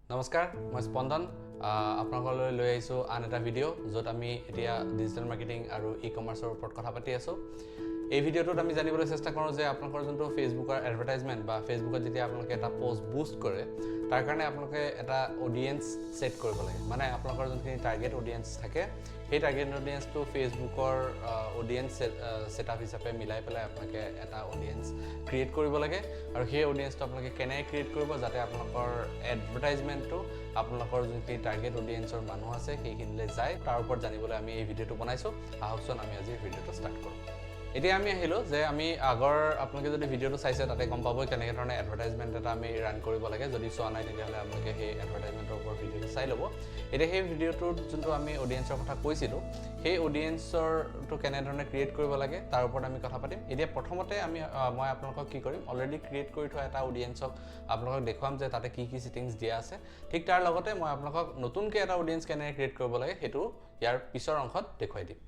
নমস্কাৰ মই স্পন্দন আপোনালোকলৈ লৈ আহিছো আন এটা ভিডিঅ' য'ত আমি এতিয়া ডিজিটেল মাৰ্কেটিং আৰু ই-কমাৰ্চৰ ওপৰত কথা পাতি আছো এই ভিডিঅ'টোত আমি জানিবলৈ চেষ্টা কৰোঁ যে আপোনালোকৰ যোনটো ফেচবুকৰ এডভাৰটাইজমেণ্ট বা ফেচবুকত যেতিয়া আপোনালোকে এটা পোষ্ট বুষ্ট কৰে তাৰ কাৰণে আপোনালোকে এটা অডিয়েন্স সেট কৰিব লাগে মানে আপোনালোকৰ যোনখিনি টাৰ্গেট অডিয়েন্স থাকে সেই টাৰ্গেট অডিয়েন্সটো ফেচবুকৰ অডিয়েন্স সেটআপ হিচাপে মিলাই পেলাই আপোনালোকে এটা অডিয়েন্স ক্ৰিয়েট কৰিব লাগে আৰু সেই অডিয়েন্সটো আপোনালোকে কেনেকৈ ক্ৰিয়েট কৰিব যাতে আপোনালোকৰ এডভাৰটাইজমেণ্টটো আপোনালোকৰ যোনখিনি টাৰ্গেট অডিয়েন্সৰ মানুহ আছে সেইখিনিলৈ যায় তাৰ ওপৰত জানিবলৈ আমি এই ভিডিঅ'টো বনাইছোঁ আহকচোন আমি আজি ভিডিঅ'টো ষ্টাৰ্ট কৰোঁ এতিয়া আমি আহিলোঁ যে আমি আগৰ আপোনালোকে যদি ভিডিঅ'টো চাইছে তাতে গম পাব কেনেকৈ ধৰণে এডভাৰটাইজমেণ্ট এটা আমি ৰান কৰিব লাগে যদি চোৱা নাই তেতিয়াহ'লে আপোনালোকে সেই এডভাৰটাইজমেণ্টৰ ওপৰত ভিডিঅ'টো চাই ল'ব এতিয়া সেই ভিডিঅ'টোত যোনটো আমি অডিয়েন্সৰ কথা কৈছিলোঁ সেই অডিয়েন্সৰটো কেনেধৰণে ক্ৰিয়েট কৰিব লাগে তাৰ ওপৰত আমি কথা পাতিম এতিয়া প্ৰথমতে মই আপোনালোকক কি কৰিম অলৰেডি ক্ৰিয়েট কৰি থোৱা এটা অডিয়েন্সক আপোনালোকক দেখুৱাম যে তাতে কি কি ছেটিংছ দিয়া আছে ঠিক তাৰ লগতে মই আপোনালোকক নতুনকৈ এটা অডিয়েন্স কেনেকৈ ক্ৰিয়েট কৰিব লাগে সেইটো ইয়াৰ পিছৰ অংশত দেখুৱাই দিম